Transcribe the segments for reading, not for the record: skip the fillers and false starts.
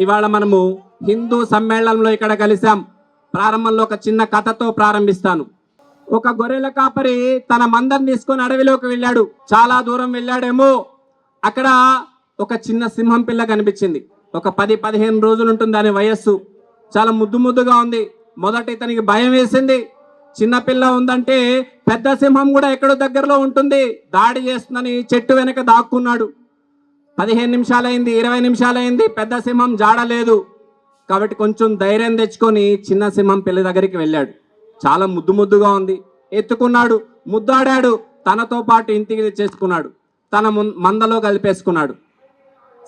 ఇవాళ మనము హిందూ సమ్మేళనంలో ఇక్కడ కలిసాం. ప్రారంభంలో ఒక చిన్న కథతో ప్రారంభిస్తాను. ఒక గొర్రెల కాపరి తన మందను తీసుకొని అడవిలోకి వెళ్ళాడు. చాలా దూరం వెళ్ళాడేమో, అక్కడ ఒక చిన్న సింహం పిల్ల కనిపించింది. ఒక 10-15 రోజులు ఉంటుంది దాని వయస్సు. చాలా ముద్దుగా ఉంది. మొదట ఇతనికి భయం వేసింది. చిన్నపిల్ల ఉందంటే పెద్ద సింహం కూడా ఎక్కడో దగ్గరలో ఉంటుంది, దాడి చేస్తుందని చెట్టు వెనక దాక్కున్నాడు. 15 నిమిషాలైంది, 20 నిమిషాలైంది, పెద్ద సింహం జాడలేదు. కాబట్టి కొంచెం ధైర్యం తెచ్చుకొని చిన్న సింహం పిల్ల దగ్గరికి వెళ్ళాడు. చాలా ముద్దుగా ఉంది. ఎత్తుకున్నాడు, ముద్దాడాడు. తనతో పాటు ఇంటికి తెచ్చేసుకున్నాడు. తన మందలో కలిపేసుకున్నాడు.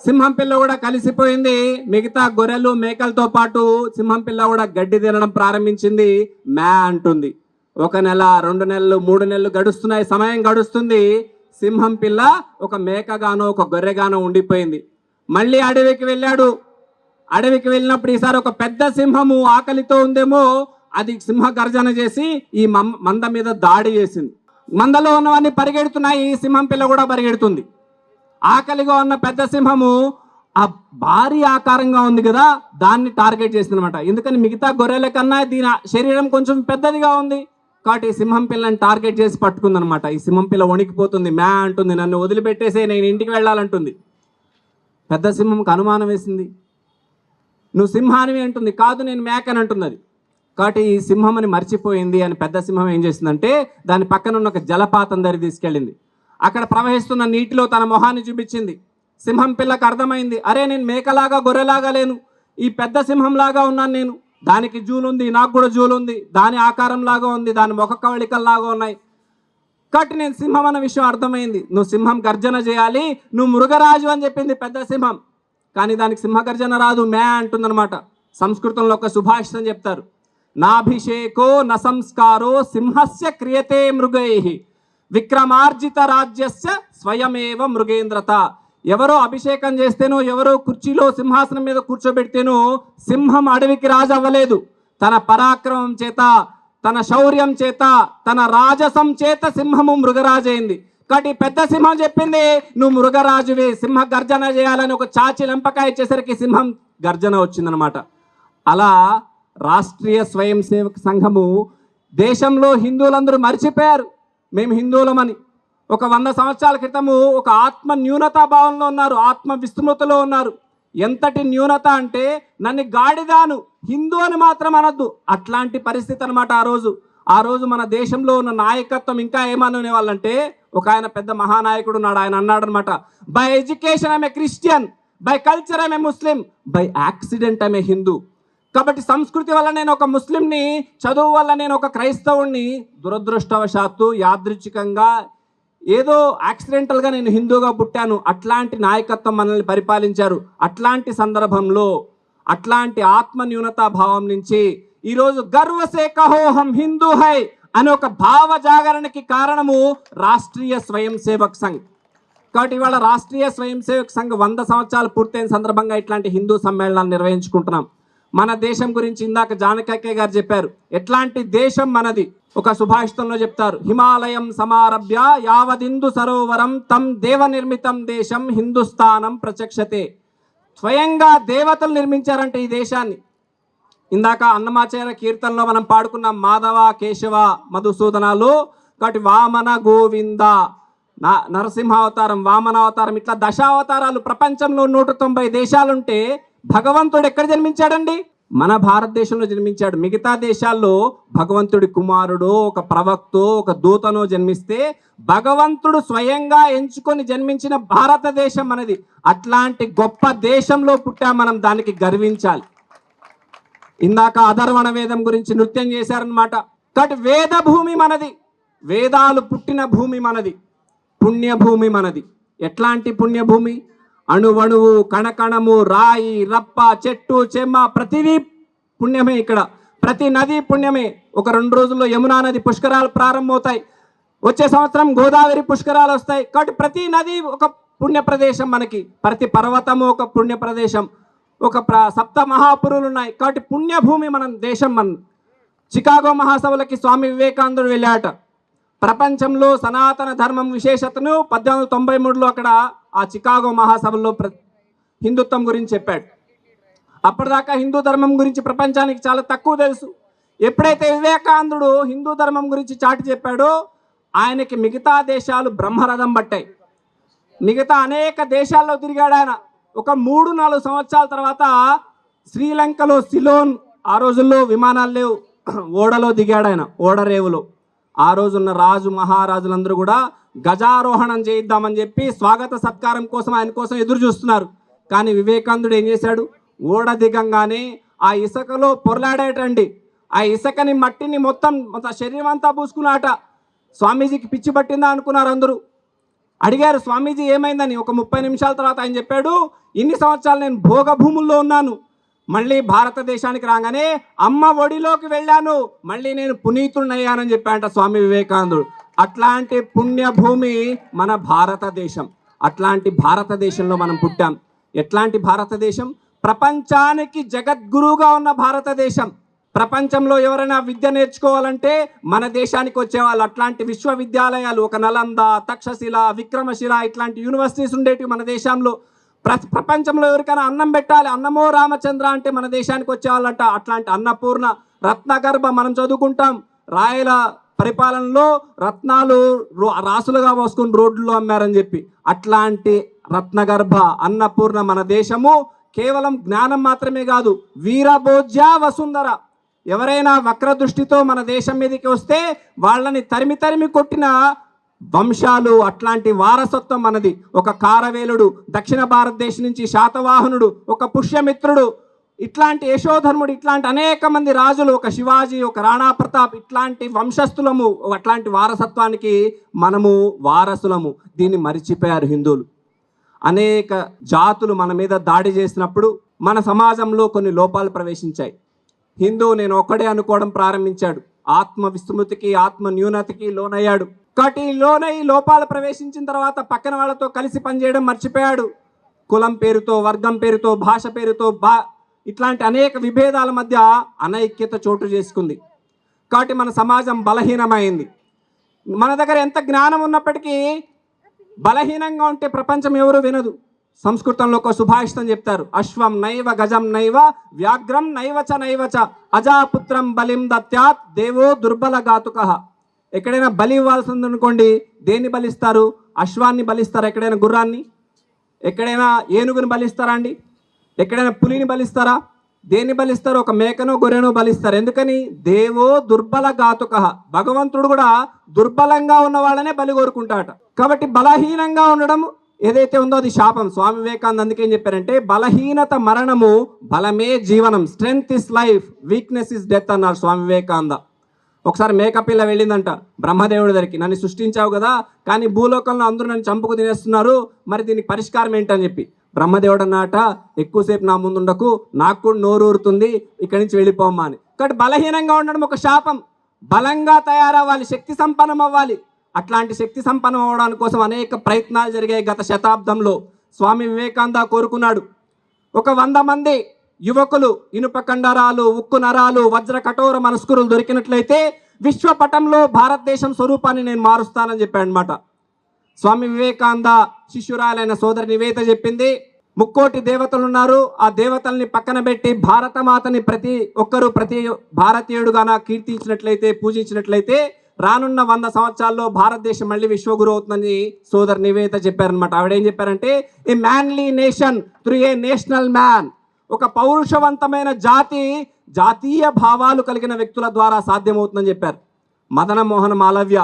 సింహం పిల్ల కూడా కలిసిపోయింది. మిగతా గొర్రెలు మేకలతో పాటు సింహం పిల్ల కూడా గడ్డి తినడం ప్రారంభించింది. మ్యా అంటుంది. 1 నెల, 2 నెలలు, 3 నెలలు గడుస్తున్నాయి. సమయం గడుస్తుంది. సింహం పిల్ల ఒక మేకగానో ఒక గొర్రెగానో ఉండిపోయింది. మళ్ళీ అడవికి వెళ్ళాడు. అడవికి వెళ్ళినప్పుడు ఈసారి ఒక పెద్ద సింహము ఆకలితో ఉందేమో, అది సింహ గర్జన చేసి ఈ మంద మీద దాడి చేసింది. మందలో ఉన్నవన్నీ పరిగెడుతున్నాయి. సింహం పిల్ల కూడా పరిగెడుతుంది. ఆకలిగా ఉన్న పెద్ద సింహము ఆ భారీ ఆకారంగా ఉంది కదా, దాన్ని టార్గెట్ చేసింది అనమాట. ఎందుకని మిగతా గొర్రెల కన్నా దీని శరీరం కొంచెం పెద్దదిగా ఉంది కాబట్టి ఈ సింహం పిల్లని టార్గెట్ చేసి పట్టుకుందనమాట. ఈ సింహం పిల్ల వణికిపోతుంది. మ్యా అంటుంది, నన్ను వదిలిపెట్టేసే, నేను ఇంటికి వెళ్ళాలంటుంది. పెద్ద సింహంకి అనుమానం వేసింది. నువ్వు సింహానివి అంటుంది. కాదు, నేను మేకని అంటుంది అది. కాబట్టి ఈ సింహం అని మర్చిపోయింది అని పెద్ద సింహం ఏం చేసిందంటే దాని పక్కన ఉన్న ఒక జలపాతం దగ్గర తీసుకెళ్ళింది. అక్కడ ప్రవహిస్తున్న నీటిలో తన మొహాన్ని చూపించింది. సింహం పిల్లకి అర్థమైంది, అరే నేను మేకలాగా గొర్రెలాగా లేను, ఈ పెద్ద సింహంలాగా ఉన్నాను నేను. దానికి జూలుంది, నాకు కూడా జూలుంది, దాని ఆకారంలాగా ఉంది, దాని ముఖ కవళికల్లాగా ఉన్నాయి. కాబట్టి నేను సింహం అన్న విషయం అర్థమైంది. నువ్వు సింహం గర్జన చేయాలి, నువ్వు మృగరాజు అని చెప్పింది పెద్ద సింహం. కానీ దానికి సింహ గర్జన రాదు, మ్యా అంటుందన్నమాట. సంస్కృతంలో ఒక సుభాషితం చెప్తారు, నాభిషేకో న సంస్కారో సింహస్య క్రియతే మృగైః విక్రమార్జిత రాజ్యస్య స్వయమేవ మృగేంద్రత. ఎవరో అభిషేకం చేస్తేనో, ఎవరో కుర్చీలో సింహాసనం మీద కూర్చోబెడితేనో సింహం అడవికి రాజు అవ్వలేదు. తన పరాక్రమం చేత, తన శౌర్యం చేత, తన రాజసం చేత సింహము మృగరాజైంది. కాబట్టి పెద్ద సింహం చెప్పింది, నువ్వు మృగరాజువి, సింహ గర్జన చేయాలని ఒక చాచి లెంపకాయ ఇచ్చేసరికి సింహం గర్జన వచ్చిందనమాట. అలా రాష్ట్రీయ స్వయం సేవక సంఘము దేశంలో హిందువులందరూ మర్చిపోయారు మేము హిందువులమని. ఒక 100 సంవత్సరాల క్రితము ఒక ఆత్మ న్యూనతా భావంలో ఉన్నారు, ఆత్మ విస్మృతిలో ఉన్నారు. ఎంతటి న్యూనత అంటే నన్ను గాడిదాను, హిందూ అని మాత్రం అనొద్దు, అట్లాంటి పరిస్థితి అనమాట ఆ రోజు మన దేశంలో ఉన్న నాయకత్వం ఇంకా ఏమనే వాళ్ళంటే, ఒక ఆయన పెద్ద మహానాయకుడు ఉన్నాడు. ఆయన అన్నాడు అనమాట, by education I'm a Christian, by culture I'm a Muslim, by accident I'm a Hindu. కాబట్టి సంస్కృతి వల్ల నేను ఒక ముస్లింని, చదువు వల్ల నేను ఒక క్రైస్తవుణ్ణి, దురదృష్టవశాత్తు యాదృచ్ఛికంగా ఏదో యాక్సిడెంటల్గా నేను హిందూగా పుట్టాను. అట్లాంటి నాయకత్వం మనల్ని పరిపాలించారు. అట్లాంటి సందర్భంలో, అట్లాంటి ఆత్మ న్యూనతా భావం నుంచి ఈరోజు గర్వసే కహో హమ్ హిందూ హై అనే ఒక భావ జాగరణకి కారణము రాష్ట్రీయ స్వయం సేవక్ సంఘ్. కాబట్టి ఇవాళ రాష్ట్రీయ స్వయం సేవక్ సంఘ్ 100 సంవత్సరాలు పూర్తయిన సందర్భంగా ఇట్లాంటి హిందూ సమ్మేళనాలు నిర్వహించుకుంటున్నాం. మన దేశం గురించి ఇందాక జానకయ్య గారు చెప్పారు, ఎట్లాంటి దేశం మనది. ఒక సుభాషితంలో చెప్తారు, హిమాలయం సమారభ్య యావదిందు సరోవరం తం దేవ నిర్మితం దేశం హిందుస్థానం ప్రచక్షతే. స్వయంగా దేవతలు నిర్మించారంటే ఈ దేశాన్ని. ఇందాక అన్నమాచార్య కీర్తనలో మనం పాడుకున్నాం, మాధవ కేశవ మధుసూదనాలు. కాబట్టి వామన గోవింద, నరసింహావతారం, వామనావతారం, ఇట్లా దశావతారాలు. ప్రపంచంలో 190 దేశాలుంటే భగవంతుడు ఎక్కడ జన్మించాడండి? మన భారతదేశంలో జన్మించాడు. మిగతా దేశాల్లో భగవంతుడి కుమారుడు, ఒక ప్రవక్తో, ఒక దూతనో జన్మిస్తే, భగవంతుడు స్వయంగా ఎంచుకొని జన్మించిన భారతదేశం మనది. అట్లాంటి గొప్ప దేశంలో పుట్టా మనం, దానికి గర్వించాలి. ఇందాక అధర్వణ వేదం గురించి నృత్యం చేశారనమాట. కాబట్టి వేద భూమి మనది, వేదాలు పుట్టిన భూమి మనది, పుణ్యభూమి మనది. ఎట్లాంటి పుణ్యభూమి? అణువణువు, కణకణము, రాయి, రప్ప, చెట్టు, చెమ్మ, ప్రతిదీ పుణ్యమే. ఇక్కడ ప్రతి నది పుణ్యమే. ఒక 2 రోజుల్లో యమునా నది పుష్కరాలు ప్రారంభమవుతాయి. వచ్చే సంవత్సరం గోదావరి పుష్కరాలు వస్తాయి. కాబట్టి ప్రతి నది ఒక పుణ్య ప్రదేశం మనకి, ప్రతి పర్వతము ఒక పుణ్య ప్రదేశం, ఒక 7 మహాపురులు ఉన్నాయి. కాబట్టి పుణ్యభూమి మన దేశం. మన చికాగో మహాసభలకి స్వామి వివేకానందుడు వెళ్ళాట. ప్రపంచంలో సనాతన ధర్మం విశేషతను 1893లో అక్కడ ఆ చికాగో మహాసభలో హిందుత్వం గురించి చెప్పాడు. అప్పటిదాకా హిందూ ధర్మం గురించి ప్రపంచానికి చాలా తక్కువ తెలుసు. ఎప్పుడైతే వివేకానందుడు హిందూ ధర్మం గురించి చాటి చెప్పాడో ఆయనకి మిగతా దేశాలు బ్రహ్మరథం పట్టాయి. మిగతా అనేక దేశాల్లో తిరిగాడు ఆయన. ఒక 3-4 సంవత్సరాల తర్వాత శ్రీలంకలో సిలోన్, ఆ రోజుల్లో విమానాలు లేవు, ఓడలో దిగాడు ఆయన, ఓడరేవులో. ఆ రోజున్న రాజు మహారాజులందరూ కూడా గజారోహణం చేయిద్దామని చెప్పి స్వాగత సత్కారం కోసం ఆయన కోసం ఎదురు చూస్తున్నారు. కానీ వివేకానందుడు ఏం చేశాడు? ఓడ దిగంగానే ఆ ఇసుకలో పొరలాడేటండి. ఆ ఇసుకని మట్టిని మొత్తం శరీరం అంతా పూసుకున్నాట. స్వామీజీకి పిచ్చి పట్టిందా అనుకున్నారు అందరూ. అడిగారు స్వామీజీ ఏమైందని. ఒక 30 నిమిషాల తర్వాత ఆయన చెప్పాడు, ఇన్ని సంవత్సరాలు నేను భోగభూముల్లో ఉన్నాను, మళ్ళీ భారతదేశానికి రాగానే అమ్మ ఒడిలోకి వెళ్ళాను, మళ్ళీ నేను పునీతుడినయ్యానని చెప్పాడంట స్వామి వివేకానందుడు. అట్లాంటి పుణ్యభూమి మన భారతదేశం. అట్లాంటి భారతదేశంలో మనం పుట్టాం. ఎట్లాంటి భారతదేశం? ప్రపంచానికి జగద్గురువుగా ఉన్న భారతదేశం. ప్రపంచంలో ఎవరైనా విద్య నేర్చుకోవాలంటే మన దేశానికి వచ్చేవాళ్ళు. అట్లాంటి విశ్వవిద్యాలయాలు, ఒక నలంద, తక్షశిల, విక్రమశిల ఇట్లాంటి యూనివర్సిటీస్ ఉండేటివి మన దేశంలో. ప్రపంచంలో ఎవరికైనా అన్నం పెట్టాలి, అన్నమో రామచంద్ర అంటే మన దేశానికి వచ్చేవాళ్ళంట. అట్లాంటి అన్నపూర్ణ, రత్నగర్భ మనం చదువుకుంటాం. రాయల పరిపాలనలో రత్నాలు రాసులుగా పోసుకుని రోడ్లలో అమ్మారని చెప్పి. అట్లాంటి రత్నగర్భ అన్నపూర్ణ మన దేశము. కేవలం జ్ఞానం మాత్రమే కాదు, వీరభోజ్య వసుంధర. ఎవరైనా వక్ర దృష్టితో మన దేశం మీదకి వస్తే వాళ్ళని తరిమి తరిమి కొట్టిన వంశాలు. అట్లాంటి వారసత్వం మనది. ఒక కారవేలుడు, దక్షిణ భారతదేశం నుంచి శాతవాహనుడు, ఒక పుష్యమిత్రుడు, ఇట్లాంటి యశోధర్ముడు, ఇట్లాంటి అనేక మంది రాజులు, ఒక శివాజీ, ఒక రాణా ప్రతాప్, ఇట్లాంటి వంశస్థులము. అట్లాంటి వారసత్వానికి మనము వారసులము. దీన్ని మరిచిపోయారు హిందువులు. అనేక జాతులు మన మీద దాడి చేసినప్పుడు మన సమాజంలో కొన్ని లోపాలు ప్రవేశించాయి. హిందువు నేను ఒక్కడే అనుకోవడం ప్రారంభించాడు. ఆత్మ విస్మృతికి, ఆత్మ న్యూనతకి లోనయ్యాడు. కాబట్టి లోనై లోపాలు ప్రవేశించిన తర్వాత పక్కన వాళ్ళతో కలిసి పనిచేయడం మర్చిపోయాడు. కులం పేరుతో, వర్గం పేరుతో, భాష పేరుతో ఇట్లాంటి అనేక విభేదాల మధ్య అనైక్యత చోటు చేసుకుంది. కాబట్టి మన సమాజం బలహీనమైంది. మన దగ్గర ఎంత జ్ఞానం ఉన్నప్పటికీ బలహీనంగా ఉంటే ప్రపంచం ఎవరు వినదు. సంస్కృతంలో ఒక సుభాషితం చెప్తారు, అశ్వం నైవ గజం నైవ వ్యాఘ్రం నైవచ నైవచ అజాపుత్రం బలిం దత్యాత్ దేవో దుర్బల ఘాతుకః. ఎక్కడైనా బలి ఇవ్వాల్సి ఉందనుకోండి, దేన్ని బలిస్తారు? అశ్వాన్ని బలిస్తారా? ఎక్కడైనా గుర్రాన్ని? ఎక్కడైనా ఏనుగుని బలిస్తారా అండి? ఎక్కడైనా పులిని బలిస్తారా? దేన్ని బలిస్తారు? ఒక మేకనో గొర్రెనో బలిస్తారు. ఎందుకని? దేవో దుర్బల ఘాతుకః. భగవంతుడు కూడా దుర్బలంగా ఉన్న వాళ్ళనే బలి కోరుకుంటాట. కాబట్టి బలహీనంగా ఉండడం ఏదైతే ఉందో అది శాపం. స్వామి వివేకానంద అందుకేం చెప్పారంటే, బలహీనత మరణము, బలమే జీవనం. Strength is life, weakness is death అన్నారు స్వామి వివేకానంద. ఒకసారి మేకపిల్ల వెళ్ళిందంట బ్రహ్మదేవుడి దగ్గరికి, నన్ను సృష్టించావు కదా, కానీ భూలోకంలో అందరూ నన్ను చంపుకు తినేస్తున్నారు, మరి దీనికి పరిష్కారం ఏంటని చెప్పి. బ్రహ్మదేవుడు అన్నట, ఎక్కువసేపు నా ముందు ఉండకు, నాకు కూడా నోరు ఊరుతుంది, ఇక్కడి నుంచి వెళ్ళిపోమ్మా అని. కాబట్టి బలహీనంగా ఉండడం ఒక శాపం. బలంగా తయారవ్వాలి, శక్తి సంపన్నం అవ్వాలి. అట్లాంటి శక్తి సంపన్నం అవ్వడానికి కోసం అనేక ప్రయత్నాలు జరిగాయి గత శతాబ్దంలో. స్వామి వివేకానంద కోరుకున్నాడు, ఒక 100 మంది యువకులు, ఇనుప కండరాలు, ఉక్కు నరాలు, వజ్ర కఠోర మనస్కులు దొరికినట్లయితే విశ్వపటంలో భారతదేశం స్వరూపాన్ని నేను మారుస్తానని చెప్పాడు అనమాట. స్వామి వివేకానంద శిష్యురాలైన సోదరి నివేద చెప్పింది, 3 కోటి దేవతలు ఉన్నారు, ఆ దేవతల్ని పక్కన పెట్టి భారతమాతని ప్రతి ఒక్కరూ ప్రతి భారతీయుడుగాన కీర్తించినట్లయితే, పూజించినట్లయితే రానున్న 100 సంవత్సరాల్లో భారతదేశం మళ్ళీ విశ్వగురు అవుతుందని సోదరి నివేద చెప్పారనమాట. ఆవిడేం చెప్పారంటే, a manly nation through a national man. ఒక పౌరుషవంతమైన జాతి జాతీయ భావాలు కలిగిన వ్యక్తుల ద్వారా సాధ్యమవుతుందని చెప్పారు. మదన మోహన్ మాలవ్య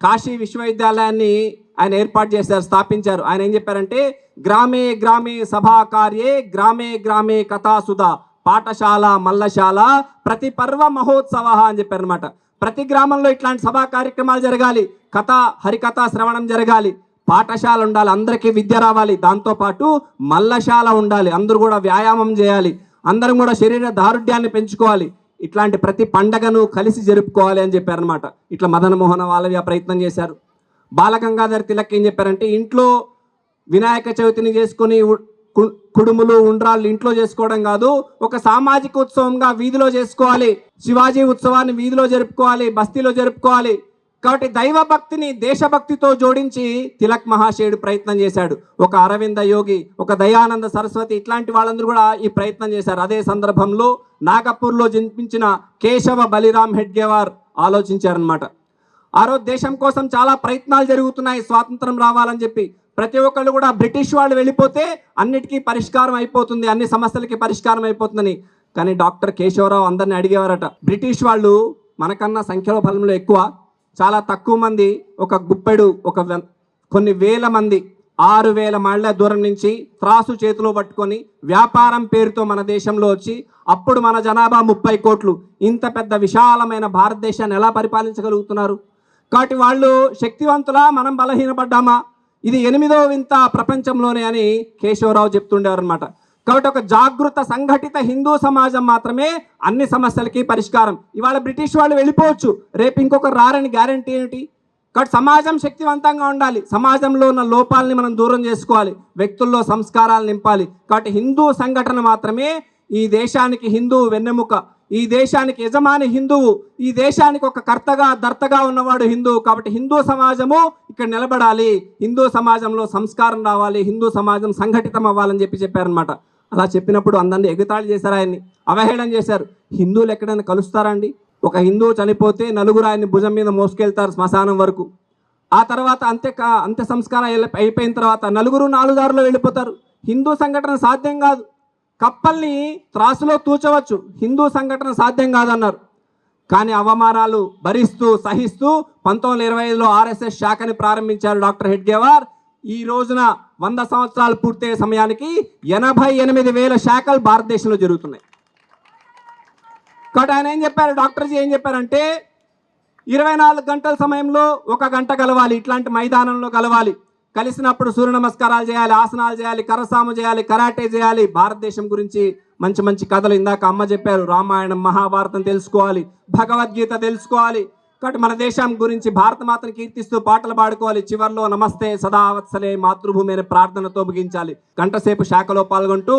కాశీ విశ్వవిద్యాలయాన్ని ఆయన ఏర్పాటు చేశారు, స్థాపించారు. ఆయన ఏం చెప్పారంటే, గ్రామే గ్రామే సభా కార్యే గ్రామే గ్రామే కథాసుధ పాఠశాల మల్లశాల ప్రతి పర్వ మహోత్సవ అని చెప్పారనమాట. ప్రతి గ్రామంలో ఇట్లాంటి సభా కార్యక్రమాలు జరగాలి, కథ హరికథ శ్రవణం జరగాలి, పాఠశాల ఉండాలి, అందరికీ విద్య రావాలి, దాంతోపాటు మల్లశాల ఉండాలి, అందరూ కూడా వ్యాయామం చేయాలి, అందరం కూడా శరీర దారుఢ్యాన్ని పెంచుకోవాలి, ఇట్లాంటి ప్రతి పండగను కలిసి జరుపుకోవాలి అని చెప్పారనమాట. ఇట్లా మదన మోహన మాలవ్య ప్రయత్నం చేశారు. బాలగంగాధర్ తిలక్ ఏం చెప్పారంటే, ఇంట్లో వినాయక చవితిని చేసుకుని కుడుములు ఉండ్రాళ్ళు ఇంట్లో చేసుకోవడం కాదు, ఒక సామాజిక ఉత్సవంగా వీధిలో చేసుకోవాలి. శివాజీ ఉత్సవాన్ని వీధిలో జరుపుకోవాలి, బస్తీలో జరుపుకోవాలి. కాబట్టి దైవభక్తిని దేశభక్తితో జోడించి తిలక్ మహాశయుడు ప్రయత్నం చేశాడు. ఒక అరవింద యోగి, ఒక దయానంద సరస్వతి ఇట్లాంటి వాళ్ళందరూ కూడా ఈ ప్రయత్నం చేశారు. అదే సందర్భంలో నాగపూర్లో జన్మించిన కేశవ బలిరామ్ హెడ్గేవార్ ఆలోచించారనమాట. ఆ రోజు దేశం కోసం చాలా ప్రయత్నాలు జరుగుతున్నాయి, స్వాతంత్రం రావాలని చెప్పి. ప్రతి ఒక్కళ్ళు కూడా బ్రిటిష్ వాళ్ళు వెళ్ళిపోతే అన్నిటికీ పరిష్కారం అయిపోతుంది, అన్ని సమస్యలకి పరిష్కారం అయిపోతుందని. కానీ డాక్టర్ కేశవరావు అందరిని అడిగేవారట, బ్రిటిష్ వాళ్ళు మనకన్నా సంఖ్యలో బలంలో ఎక్కువ, చాలా తక్కువ మంది, ఒక గుప్పెడు కొన్ని వేల మంది 6,000 మైళ్ళ దూరం నుంచి త్రాసు చేతిలో పట్టుకొని వ్యాపారం పేరుతో మన దేశంలో వచ్చి, అప్పుడు మన జనాభా 30 కోట్లు, ఇంత పెద్ద విశాలమైన భారతదేశాన్ని ఎలా పరిపాలించగలుగుతున్నారు? కాబట్టి వాళ్ళు శక్తివంతులా, మనం బలహీనపడ్డామా? ఇది 8వ వింత ప్రపంచంలోనే అని కేశవరావు చెప్తుండేవారు అనమాట. కాబట్టి ఒక జాగృత సంఘటిత హిందూ సమాజం మాత్రమే అన్ని సమస్యలకి పరిష్కారం. ఇవాళ బ్రిటిష్ వాళ్ళు వెళ్ళిపోవచ్చు, రేపు ఇంకొకరు రారని గ్యారంటీ ఏమిటి? కాబట్టి సమాజం శక్తివంతంగా ఉండాలి, సమాజంలో ఉన్న లోపాలని మనం దూరం చేసుకోవాలి, వ్యక్తుల్లో సంస్కారాలు నింపాలి. కాబట్టి హిందూ సంఘటన మాత్రమే ఈ దేశానికి హిందువు వెన్నెముక, ఈ దేశానికి యజమాని హిందువు, ఈ దేశానికి ఒక కర్తగా దర్తగా ఉన్నవాడు హిందువు. కాబట్టి హిందూ సమాజము ఇక్కడ నిలబడాలి, హిందూ సమాజంలో సంస్కారం రావాలి, హిందూ సమాజం సంఘటితం అవ్వాలని చెప్పారనమాట. అలా చెప్పినప్పుడు అందరినీ ఎగతాళి చేశారు, ఆయన్ని అవహేళన చేశారు. హిందువులు ఎక్కడైనా కలుస్తారా అండి? ఒక హిందువు చనిపోతే నలుగురు ఆయన్ని భుజం మీద మోసుకెళ్తారు శ్మశానం వరకు. ఆ తర్వాత అంత్య సంస్కారం అయిపోయిన తర్వాత నలుగురు 4 దారుల్లో వెళ్ళిపోతారు. హిందూ సంఘటన సాధ్యం కాదు. కప్పల్ని త్రాసులో తూచవచ్చు, హిందూ సంఘటన సాధ్యం కాదన్నారు. కానీ అవమానాలు భరిస్తూ సహిస్తూ 1925లో ఆర్ఎస్ఎస్ శాఖని ప్రారంభించారు డాక్టర్ హెడ్గేవార్. ఈ రోజున 100 సంవత్సరాలు పూర్తయ్యే సమయానికి 88,000 శాఖలు భారతదేశంలో జరుగుతున్నాయి. కాబట్టి ఆయన ఏం చెప్పారు, డాక్టర్జీ ఏం చెప్పారంటే 24 గంటల సమయంలో 1 గంట కలవాలి, ఇట్లాంటి మైదానంలో కలవాలి. కలిసినప్పుడు సూర్య నమస్కారాలు చేయాలి, ఆసనాలు చేయాలి, కరసాము చేయాలి, కరాటే చేయాలి. భారతదేశం గురించి మంచి మంచి కథలు ఇందాక అమ్మ చెప్పారు, రామాయణం మహాభారతం తెలుసుకోవాలి, భగవద్గీత తెలుసుకోవాలి. కాబట్టి మన దేశం గురించి భారతమాతను కీర్తిస్తూ పాటలు పాడుకోవాలి. చివరిలో నమస్తే సదావత్సలే మాతృభూమి అనే ప్రార్థనతో ముగించాలి. గంటసేపు శాఖలో పాల్గొంటూ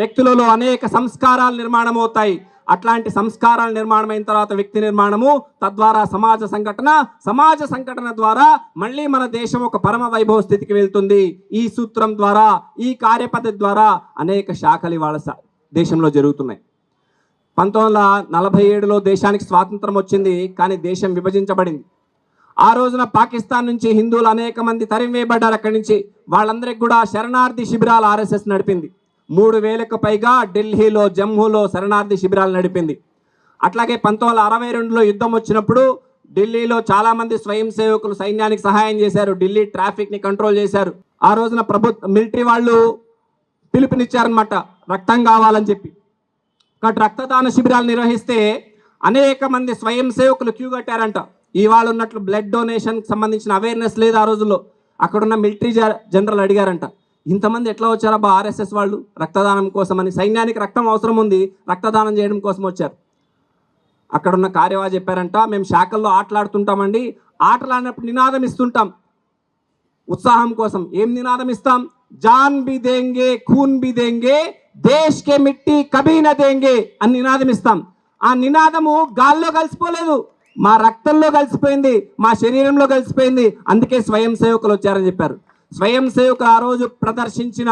వ్యక్తులలో అనేక సంస్కారాలు నిర్మాణం అవుతాయి. అట్లాంటి సంస్కారాలు నిర్మాణమైన తర్వాత వ్యక్తి నిర్మాణము, తద్వారా సమాజ సంఘటన ద్వారా మళ్ళీ మన దేశం ఒక పరమ వైభవ స్థితికి వెళ్తుంది. ఈ సూత్రం ద్వారా, ఈ కార్యపద్ధతి ద్వారా అనేక శాఖలు ఇవాళ దేశంలో జరుగుతున్నాయి. 1947లో దేశానికి స్వాతంత్రం వచ్చింది, కానీ దేశం విభజించబడింది. ఆ రోజున పాకిస్తాన్ నుంచి హిందువులు అనేక మంది తరిమివేయబడ్డారు. అక్కడి నుంచి వాళ్ళందరికీ కూడా శరణార్థి శిబిరాలు ఆర్ఎస్ఎస్ నడిపింది. 3,000కు పైగా ఢిల్లీలో, జమ్మూలో శరణార్థి శిబిరాలు నడిపింది. అట్లాగే 1962లో యుద్ధం వచ్చినప్పుడు ఢిల్లీలో చాలామంది స్వయం సేవకులు సైన్యానికి సహాయం చేశారు, ఢిల్లీ ట్రాఫిక్ని కంట్రోల్ చేశారు. ఆ రోజున మిలిటరీ వాళ్ళు పిలుపునిచ్చారనమాట, రక్తం కావాలని చెప్పి. కాబట్టి రక్తదాన శిబిరాలు నిర్వహిస్తే అనేక మంది స్వయం సేవకులు క్యూ కట్టారంట. ఇవాళ ఉన్నట్లు బ్లడ్ డొనేషన్కి సంబంధించిన అవేర్నెస్ లేదు ఆ రోజుల్లో. అక్కడున్న మిలిటరీ జనరల్ అడిగారంట, ఇంతమంది ఎట్లా వచ్చారబ్బా ఆర్ఎస్ఎస్ వాళ్ళు రక్తదానం కోసం అని? సైన్యానికి రక్తం అవసరం ఉంది, రక్తదానం చేయడం కోసం వచ్చారు. అక్కడున్న కార్యవా చెప్పారంట, మేము శాఖల్లో ఆటలాడుతుంటామండి, ఆటలాడినప్పుడు నినాదం ఇస్తుంటాం ఉత్సాహం కోసం. ఏం నినాదం ఇస్తాం? జాన్ బి దేంగే ఖూన్ బి దేంగే దేశ్ కే మిట్టి కభీ న దేంగే అని నినాదం ఇస్తాం. ఆ నినాదము గాల్లో కలిసిపోలేదు, మా రక్తంలో కలిసిపోయింది, మా శరీరంలో కలిసిపోయింది. అందుకే స్వయం సేవకులు వచ్చారని చెప్పారు. స్వయం సేవకులు ఆ రోజు ప్రదర్శించిన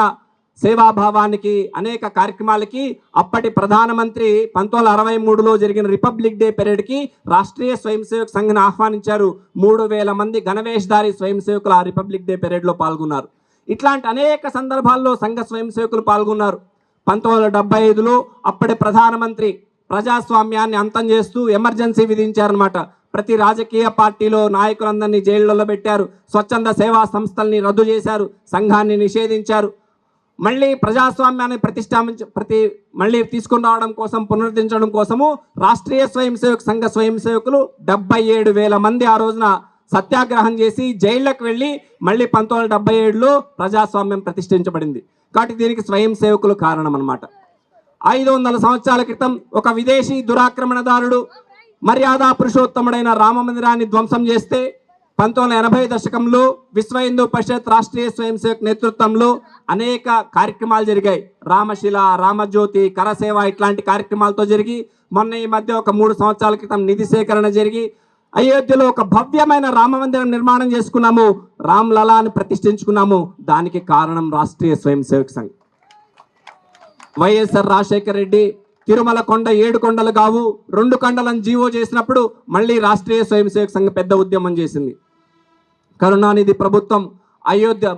సేవాభావానికి, అనేక కార్యక్రమాలకి అప్పటి ప్రధానమంత్రి 1963లో జరిగిన రిపబ్లిక్ డే పెరేడ్కి రాష్ట్రీయ స్వయం సేవక సంఘాన్ని ఆహ్వానించారు. 3,000 మంది గణవేషధారి స్వయం సేవకులు ఆ రిపబ్లిక్ డే పెరేడ్లో పాల్గొన్నారు. ఇట్లాంటి అనేక సందర్భాల్లో సంఘ స్వయం సేవకులు పాల్గొన్నారు. 1975లో అప్పటి ప్రధానమంత్రి ప్రజాస్వామ్యాన్ని అంతం చేస్తూ ఎమర్జెన్సీ విధించారనమాట. ప్రతి రాజకీయ పార్టీలో నాయకులందరినీ జైళ్లలో పెట్టారు, స్వచ్ఛంద సేవా సంస్థల్ని రద్దు చేశారు, సంఘాన్ని నిషేధించారు. మళ్ళీ ప్రజాస్వామ్యాన్ని మళ్ళీ తీసుకుని రావడం కోసం, పునరుద్ధరించడం కోసము రాష్ట్రీయ స్వయం సేవక సంఘ స్వయం సేవకులు 77,000 మంది ఆ రోజున సత్యాగ్రహం చేసి జైళ్లకు వెళ్ళి మళ్ళీ 1977లో ప్రజాస్వామ్యం ప్రతిష్ఠించబడింది. కాబట్టి దీనికి స్వయం సేవకులు కారణం అన్నమాట. 500 సంవత్సరాల క్రితం ఒక విదేశీ దురాక్రమణదారుడు మర్యాద పురుషోత్తముడైన రామ మందిరాన్ని ధ్వంసం చేస్తే 1980 దశకంలో విశ్వ హిందూ పరిషత్ రాష్ట్రీయ స్వయం సేవక్ నేతృత్వంలో అనేక కార్యక్రమాలు జరిగాయి. రామశిల, రామజ్యోతి, కరసేవ ఇట్లాంటి కార్యక్రమాలతో జరిగి మొన్న ఈ మధ్య ఒక 3 సంవత్సరాల క్రితం నిధి సేకరణ జరిగి అయోధ్యలో ఒక భవ్యమైన రామ మందిరం నిర్మాణం చేసుకున్నాము, రామ్ లలాని ప్రతిష్ఠించుకున్నాము. దానికి కారణం రాష్ట్రీయ స్వయం సేవక్ సంఘ్. వైఎస్ఆర్ రాజశేఖర రెడ్డి తిరుమల కొండ 7 కొండలు కావు 2 కొండలను జీవో చేసినప్పుడు మళ్ళీ రాష్ట్రీయ స్వయం సేవక్ సంఘ్ పెద్ద ఉద్యమం చేసింది. కరుణానిధి ప్రభుత్వం అయోధ్య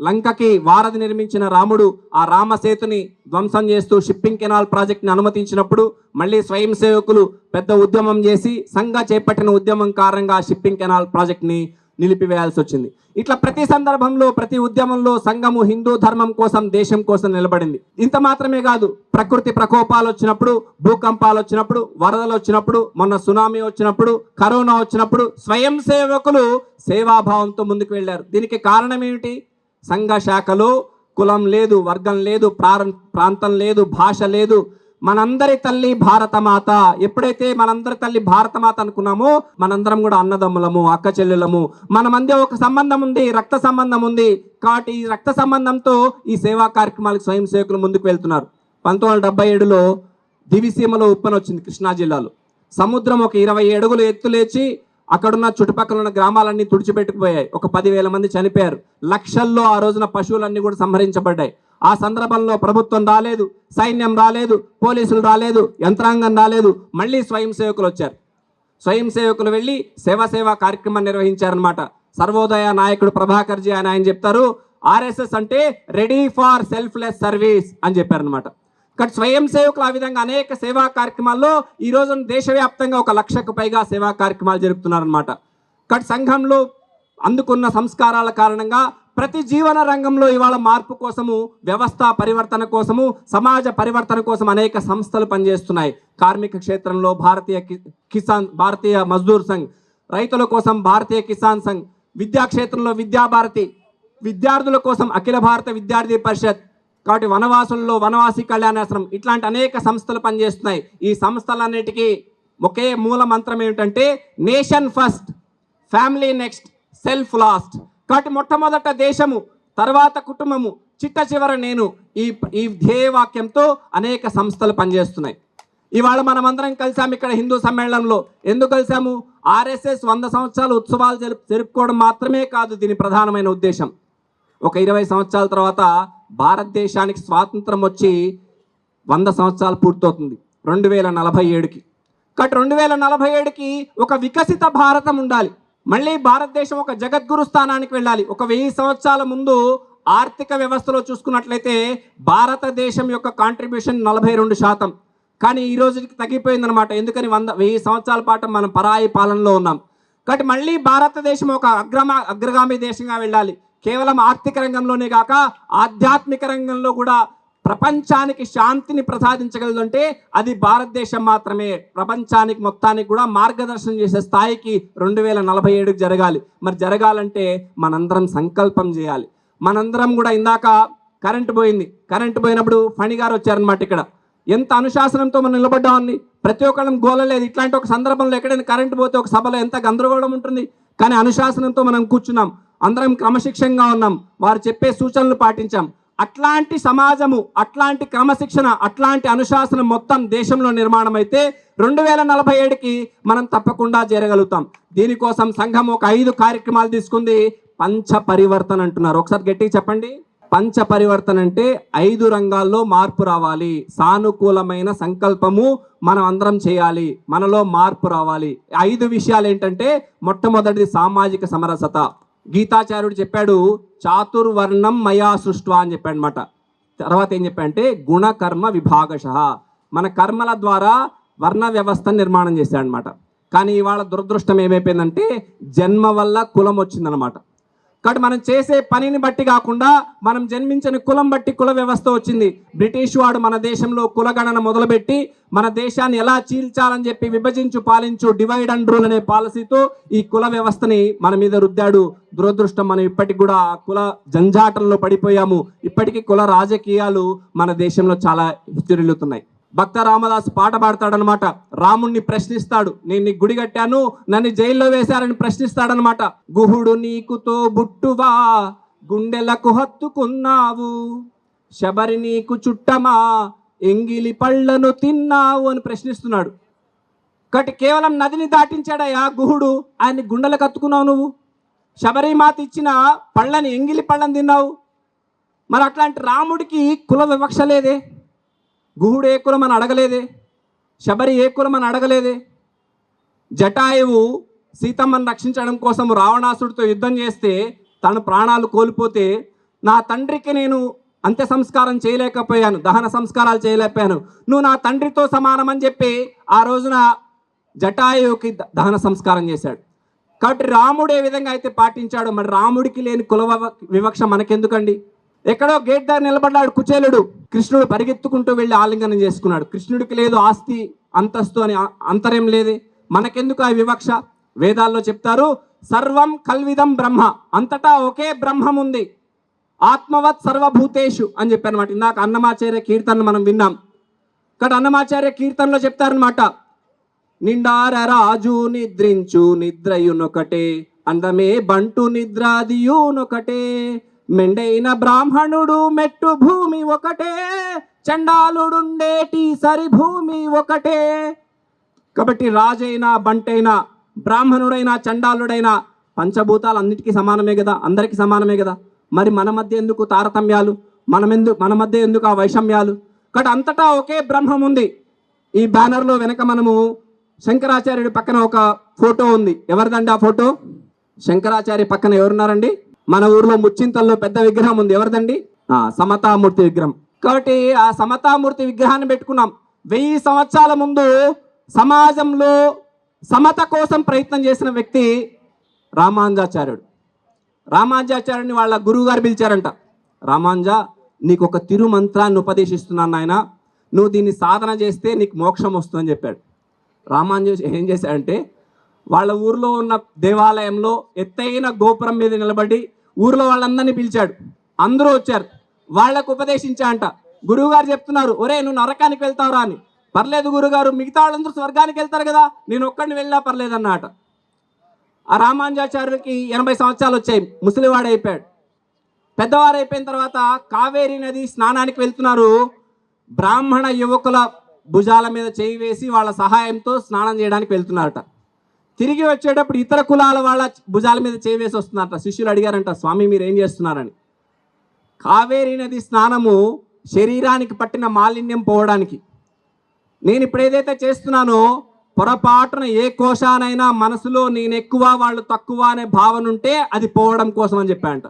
లంకకి వారధి నిర్మించిన రాముడు ఆ రామసేతుని ధ్వంసం చేస్తూ షిప్పింగ్ కెనాల్ ప్రాజెక్ట్ని అనుమతించినప్పుడు మళ్ళీ స్వయం సేవకులు పెద్ద ఉద్యమం చేసి సంఘ చేపట్టిన ఉద్యమం కారణంగా షిప్పింగ్ కెనాల్ ప్రాజెక్ట్ని నిలిపివేయాల్సి వచ్చింది. ఇట్లా ప్రతి సందర్భంలో ప్రతి ఉద్యమంలో సంఘము హిందూ ధర్మం కోసం దేశం కోసం నిలబడింది. ఇంత మాత్రమే కాదు, ప్రకృతి ప్రకోపాలు వచ్చినప్పుడు, భూకంపాలు వచ్చినప్పుడు, వరదలు వచ్చినప్పుడు, మొన్న సునామీ వచ్చినప్పుడు, కరోనా వచ్చినప్పుడు స్వయం సేవకులు సేవాభావంతో ముందుకు వెళ్ళారు. దీనికి కారణం ఏమిటి? సంఘ శాఖలో కులం లేదు, వర్గం లేదు, ప్రాంతం లేదు, భాష లేదు. మనందరి తల్లి భారతమాత. ఎప్పుడైతే మనందరి తల్లి భారతమాత అనుకున్నామో మనందరం కూడా అన్నదమ్ములము, అక్క చెల్లెలము. మన మధ్య ఒక సంబంధం ఉంది, రక్త సంబంధం ఉంది. కాబట్టి ఈ రక్త సంబంధంతో ఈ సేవా కార్యక్రమాలకు స్వయం సేవకులు ముందుకు వెళ్తున్నారు. 1977లో దివిసీమలో ఉప్పన వచ్చింది కృష్ణా జిల్లాలో. సముద్రం ఒక 20 అడుగులు ఎత్తు లేచి అక్కడున్న చుట్టుపక్కల ఉన్న గ్రామాలన్నీ తుడిచిపెట్టుకుపోయాయి. ఒక 10,000 మంది చనిపోయారు. లక్షల్లో ఆ రోజున పశువులన్నీ కూడా సంహరించబడ్డాయి. ఆ సందర్భంలో ప్రభుత్వం రాలేదు, సైన్యం రాలేదు, పోలీసులు రాలేదు, యంత్రాంగం రాలేదు. మళ్ళీ స్వయం సేవకులు వచ్చారు. స్వయం సేవకులు వెళ్ళి సేవా కార్యక్రమం నిర్వహించారనమాట. సర్వోదయ నాయకుడు ప్రభాకర్జీ ఆయన చెప్తారు, ఆర్ఎస్ఎస్ అంటే రెడీ ఫార్ సెల్ఫ్లెస్ సర్వీస్ అని చెప్పారనమాట. కానీ స్వయం సేవకులు ఆ విధంగా అనేక సేవా కార్యక్రమాల్లో ఈ రోజు దేశవ్యాప్తంగా 1,00,000కు పైగా సేవా కార్యక్రమాలు జరుపుతున్నారనమాట. కానీ సంఘంలో అందుకున్న సంస్కారాల కారణంగా ప్రతి జీవన రంగంలో ఇవాళ మార్పు కోసము, వ్యవస్థ పరివర్తన కోసము, సమాజ పరివర్తన కోసం అనేక సంస్థలు పనిచేస్తున్నాయి. కార్మిక క్షేత్రంలో భారతీయ మజ్దూర్ సంఘ్, రైతుల కోసం భారతీయ కిసాన్ సంఘ్, విద్యా క్షేత్రంలో విద్యాభారతి, విద్యార్థుల కోసం అఖిల భారత విద్యార్థి పరిషత్, కాబట్టి వనవాసుల్లో వనవాసి కళ్యాణాశ్రమం, ఇట్లాంటి అనేక సంస్థలు పనిచేస్తున్నాయి. ఈ సంస్థలన్నిటికీ ఒకే మూల మంత్రం ఏమిటంటే nation first, family next, self last. కాబట్టి మొట్టమొదట దేశము, తర్వాత కుటుంబము, చిట్ట చివర నేను. ఈ ధ్యేయవాక్యంతో అనేక సంస్థలు పనిచేస్తున్నాయి. ఇవాళ మనమందరం కలిసాము ఇక్కడ హిందూ సమ్మేళనంలో. ఎందుకు కలిసాము? ఆర్ఎస్ఎస్ 100 సంవత్సరాలు ఉత్సవాలు జరుపుకోవడం మాత్రమే కాదు దీని ప్రధానమైన ఉద్దేశం. ఒక 20 సంవత్సరాల తర్వాత భారతదేశానికి స్వాతంత్రం వచ్చి 100 సంవత్సరాలు పూర్తవుతుంది 2047కి. కాబట్టి 2047కి ఒక వికసిత భారతం ఉండాలి. మళ్ళీ భారతదేశం ఒక జగద్గురు స్థానానికి వెళ్ళాలి. ఒక 1000 సంవత్సరాల ముందు ఆర్థిక వ్యవస్థలో చూసుకున్నట్లయితే భారతదేశం యొక్క కాంట్రిబ్యూషన్ 42%. కానీ ఈ రోజుకి తగ్గిపోయిందనమాట. ఎందుకని 1000 సంవత్సరాల పాటు మనం పరాయి పాలనలో ఉన్నాం. కాబట్టి మళ్ళీ భారతదేశం ఒక అగ్రగామి దేశంగా వెళ్ళాలి. కేవలం ఆర్థిక రంగంలోనే కాక ఆధ్యాత్మిక రంగంలో కూడా ప్రపంచానికి శాంతిని ప్రసాదించగలదంటే అది భారతదేశం మాత్రమే. ప్రపంచానికి మొత్తానికి కూడా మార్గదర్శనం చేసే స్థాయికి 2047కి జరగాలి. మరి జరగాలంటే మనందరం సంకల్పం చేయాలి. మనందరం కూడా ఇందాక కరెంటు పోయినప్పుడు ఫణి గారు వచ్చారనమాట. ఇక్కడ ఎంత అనుశాసనంతో మనం నిలబడ్డామని ప్రతి ఒక్కళ్ళం గోలలేదు. ఇట్లాంటి ఒక సందర్భంలో ఎక్కడైనా కరెంటు పోతే ఒక సభలో ఎంత గందరగోళం ఉంటుంది. కానీ అనుశాసనంతో మనం కూర్చున్నాం, అందరం క్రమశిక్షణగా ఉన్నాం, వారు చెప్పే సూచనలు పాటించాం. అట్లాంటి సమాజము, అట్లాంటి క్రమశిక్షణ, అట్లాంటి అనుశాసనం మొత్తం దేశంలో నిర్మాణం అయితే 2047కి మనం తప్పకుండా చేరగలుగుతాం. దీనికోసం సంఘం ఒక 5 కార్యక్రమాలు తీసుకుంది. పంచ పరివర్తన అంటున్నారు. ఒకసారి గట్టిగా చెప్పండి. పంచ పరివర్తన అంటే 5 రంగాల్లో మార్పు రావాలి. సానుకూలమైన సంకల్పము మనం అందరం చేయాలి. మనలో మార్పు రావాలి. 5 విషయాలు ఏంటంటే మొట్టమొదటిది సామాజిక సమరసత. గీతాచార్యుడు చెప్పాడు, చాతుర్వర్ణం మయా సృష్ట్వా అని చెప్పాడు అనమాట. తర్వాత ఏం చెప్పాడంటే గుణకర్మ విభాగశః, మన కర్మల ద్వారా వర్ణ వ్యవస్థ నిర్మాణం చేశాడు అనమాట. కానీ ఇవాళ దురదృష్టం ఏమైపోయిందంటే జన్మ వల్ల కులం వచ్చిందనమాట. కాబట్టి మనం చేసే పనిని బట్టి కాకుండా మనం జన్మించిన కులం బట్టి కుల వ్యవస్థ వచ్చింది. బ్రిటిష్ వాడు మన దేశంలో కులగణన మొదలుపెట్టి మన దేశాన్ని ఎలా చీల్చాలని చెప్పి విభజించు పాలించు, డివైడ్ అండ్ రూల్ అనే పాలసీతో ఈ కుల వ్యవస్థని మన మీద రుద్దాడు. దురదృష్టం, మనం ఇప్పటికి కూడా కుల జంజాటంలో పడిపోయాము. ఇప్పటికీ కుల రాజకీయాలు మన దేశంలో చాలా విస్తరిల్లుతున్నాయి. భక్త రామదాస్ పాట పాడతాడనమాట. రాముణ్ణి ప్రశ్నిస్తాడు, నేను నీ గుడి కట్టాను, నన్ను జైల్లో వేశారని ప్రశ్నిస్తాడనమాట. గుహుడు నీకుతో బుట్టువా, గుండెలకు హత్తుకున్నావు, శబరి నీకు చుట్టమా, ఎంగిలి పళ్ళను తిన్నావు అని ప్రశ్నిస్తున్నాడు. కాబట్టి కేవలం నదిని దాటించాడయ్యా గుహుడు, ఆయన్ని గుండెలకు కత్తుకున్నావు నువ్వు. శబరిమాత ఇచ్చిన పళ్ళని, ఎంగిలి పళ్ళని తిన్నావు. మరి అట్లాంటి రాముడికి కుల వివక్ష లేదే, గుహుడు ఏ కులం అని అడగలేదే, శబరి ఏ కులం అని అడగలేదే. జటాయువు సీతమ్మను రక్షించడం కోసం రావణాసుడితో యుద్ధం చేస్తే తన ప్రాణాలు కోల్పోతే, నా తండ్రికి నేను అంత్య సంస్కారం చేయలేకపోయాను, దహన సంస్కారాలు చేయలేకపోయాను, నువ్వు నా తండ్రితో సమానమని చెప్పి ఆ రోజున జటాయువుకి దహన సంస్కారం చేశాడు. కాబట్టి రాముడు ఏ విధంగా అయితే పాటించాడో మరి రాముడికి లేని కుల వివక్ష మనకెందుకండి. ఎక్కడో గేట్ దగ్గర నిలబడ్డాడు కుచేలుడు, కృష్ణుడు పరిగెత్తుకుంటూ వెళ్ళి ఆలింగనం చేసుకున్నాడు. కృష్ణుడికి లేదు ఆస్తి అంతస్తు అని అంతరేం లేదే, మనకెందుకు ఆ వివక్ష. వేదాల్లో చెప్తారు, సర్వం కల్విదం బ్రహ్మ, అంతటా ఒకే బ్రహ్మం ఉంది, ఆత్మవత్ సర్వభూతేషు అని చెప్పారనమాట. ఇందాక అన్నమాచార్య కీర్తన మనం విన్నాం. ఇక్కడ అన్నమాచార్య కీర్తనలో చెప్తారనమాట, నిండార రాజు నిద్రించు నిద్రయునొకటే, అందమే బంటు నిద్రాదియునొకటే, మెండైన బ్రాహ్మణుడు మెట్టు భూమి ఒకటే, చండాలుడుండేటి సరి భూమి ఒకటే. కాబట్టి రాజైనా బంటైనా బ్రాహ్మణుడైనా చండాలుడైనా పంచభూతాలు అన్నిటికీ సమానమే కదా, అందరికీ సమానమే కదా. మరి మన మధ్య ఎందుకు తారతమ్యాలు, మన మధ్య ఎందుకు ఆ వైషమ్యాలు. కాబట్టి అంతటా ఒకే బ్రహ్మం ఉంది. ఈ బ్యానర్లో వెనక మనము శంకరాచార్యుడి పక్కన ఒక ఫోటో ఉంది. ఎవరిదండి ఆ ఫోటో? శంకరాచార్య పక్కన ఎవరున్నారండి? మన ఊర్లో ముచ్చింతల్లో పెద్ద విగ్రహం ఉంది, ఎవరిదండి? సమతామూర్తి విగ్రహం. కాబట్టి ఆ సమతామూర్తి విగ్రహాన్ని పెట్టుకున్నాం. 1000 సంవత్సరాల ముందు సమాజంలో సమత కోసం ప్రయత్నం చేసిన వ్యక్తి రామానుజాచార్యుడు. రామానుజాచార్యుడిని వాళ్ళ గురువు గారు పిలిచారంట. రామానుజ, నీకు ఒక తిరుమంత్రాన్ని ఉపదేశిస్తున్నాను నాయన, నువ్వు దీన్ని సాధన చేస్తే నీకు మోక్షం వస్తుందని చెప్పాడు. రామానుజ ఏం చేశాడంటే వాళ్ళ ఊర్లో ఉన్న దేవాలయంలో ఎత్తైన గోపురం మీద నిలబడి ఊర్లో వాళ్ళందరినీ పిలిచాడు. అందరూ వచ్చారు, వాళ్లకు ఉపదేశించా అంట. గురువుగారు చెప్తున్నారు, ఒరే నువ్వు నరకానికి వెళ్తావురా అని. పర్లేదు గురుగారు, మిగతా వాళ్ళందరూ స్వర్గానికి వెళ్తారు కదా, నేను ఒక్కడిని వెళ్ళినా పర్లేదు అన్నమాట. ఆ రామానుజాచార్యుడికి 80 సంవత్సరాలు వచ్చాయి, ముసలివాడైపోయాడు. పెద్దవారు అయిపోయిన తర్వాత కావేరీ నది స్నానానికి వెళ్తున్నారు. బ్రాహ్మణ యువకుల భుజాల మీద చేయి వేసి వాళ్ళ సహాయంతో స్నానం చేయడానికి వెళ్తున్నారట. తిరిగి వచ్చేటప్పుడు ఇతర కులాల వాళ్ళ భుజాల మీద చేయి వేసి వస్తున్నారట. శిష్యులు అడిగారంట, స్వామి మీరు ఏం చేస్తున్నారని. కావేరీ నది స్నానము శరీరానికి పట్టిన మాలిన్యం పోవడానికి. నేను ఇప్పుడు ఏదైతే చేస్తున్నానో పొరపాటున ఏ కోశానైనా మనసులో నేను ఎక్కువ వాళ్ళు తక్కువ అనే భావన ఉంటే అది పోవడం కోసం అని చెప్పాడంట.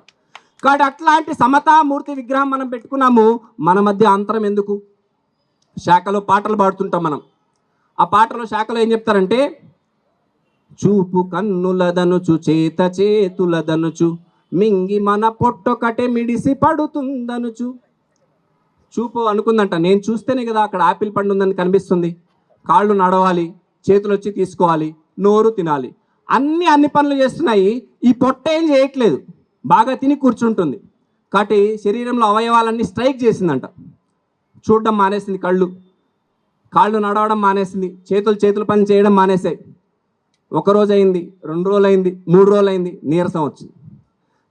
కాబట్టి అట్లాంటి సమతామూర్తి విగ్రహం మనం పెట్టుకున్నాము. మన మధ్య అంతరం ఎందుకు? శాఖలో పాటలు పాడుతుంటాం మనం. ఆ పాటలో శాఖలో ఏం చెప్తారంటే, చూపు కన్నులదనుచు చేత చేతులదనుచు మింగి మన పొట్టొకటే మిడిసి పడుతుందనుచు. చూపు అనుకుందంట, నేను చూస్తేనే కదా అక్కడ ఆపిల్ పండు ఉందని కనిపిస్తుంది, కాళ్ళు నడవాలి, చేతులు వచ్చి తీసుకోవాలి, నోరు తినాలి, అన్ని పనులు చేస్తున్నాయి. ఈ పొట్ట ఏం చేయట్లేదు, బాగా తిని కూర్చుంటుంది. కాబట్టి శరీరంలో అవయవాలన్నీ స్ట్రైక్ చేసిందంట. చూడడం మానేసింది, కాళ్ళు నడవడం మానేసింది, చేతులు పని చేయడం మానేసాయి. 1 రోజు అయింది, 2 రోజులు అయింది, 3 రోజులు అయింది, నీరసం వచ్చింది.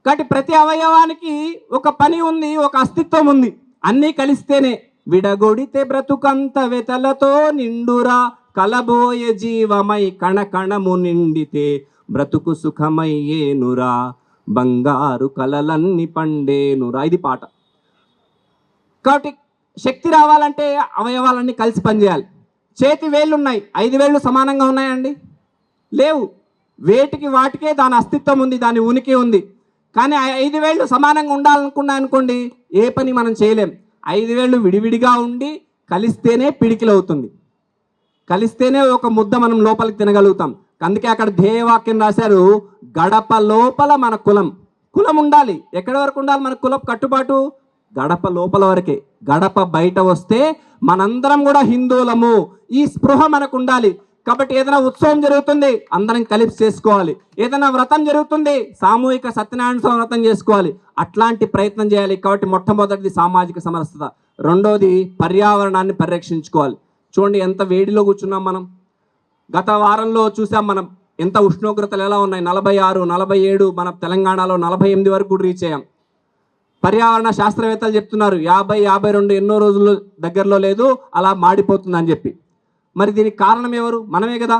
కాబట్టి ప్రతి అవయవానికి ఒక పని ఉంది, ఒక అస్తిత్వం ఉంది. అన్నీ కలిస్తేనే విడగొడితే బ్రతుకంత వెతలతో నిండురా, కలబోయే జీవమై కణకణము నిండితే బ్రతుకు సుఖమయ్యేనురా, బంగారు కలలన్నీ పండేనురా. ఇది పాట. కాబట్టి శక్తి రావాలంటే అవయవాలన్నీ కలిసి పనిచేయాలి. చేతి వేళ్ళు ఉన్నాయి, 5 వేళ్ళు సమానంగా ఉన్నాయండి? లేవు. వేటికి వాటికే దాని అస్తిత్వం ఉంది, దాని ఉనికి ఉంది. కానీ 5 వేళ్ళు సమానంగా ఉండాలనుకున్నా అనుకోండి, ఏ పని మనం చేయలేం. 5 వేళ్ళు విడివిడిగా ఉండి కలిస్తేనే పిడికిలవుతుంది, కలిస్తేనే ఒక ముద్ద మనం లోపలికి తినగలుగుతాం. అందుకే అక్కడ ధ్యేయవాక్యం రాశారు, గడప లోపల మన కులం ఉండాలి. ఎక్కడి వరకు ఉండాలి మన కులం కట్టుబాటు? గడప లోపల వరకే. గడప బయట వస్తే మనందరం కూడా హిందువులము, ఈ స్పృహ మనకు ఉండాలి. కాబట్టి ఏదైనా ఉత్సవం జరుగుతుంది అందరం కలిసి చేసుకోవాలి, ఏదైనా వ్రతం జరుగుతుంది సామూహిక సత్యనారాయణ స్వామి వ్రతం చేసుకోవాలి, అట్లాంటి ప్రయత్నం చేయాలి. కాబట్టి మొట్టమొదటిది సామాజిక సమరసత, రెండోది పర్యావరణాన్ని పరిరక్షించుకోవాలి. చూడండి ఎంత వేడిలో కూర్చున్నాం మనం. గత వారంలో చూసాం మనం ఎంత ఉష్ణోగ్రతలు ఎలా ఉన్నాయి. 46, 47, మన తెలంగాణలో 48 వరకు కూడా రీచ్ అయ్యాం. పర్యావరణ శాస్త్రవేత్తలు చెప్తున్నారు 50, 52 ఎన్నో రోజులు దగ్గరలో లేదు, అలా మాడిపోతుందని చెప్పి. మరి దీనికి కారణం ఎవరు? మనమే కదా.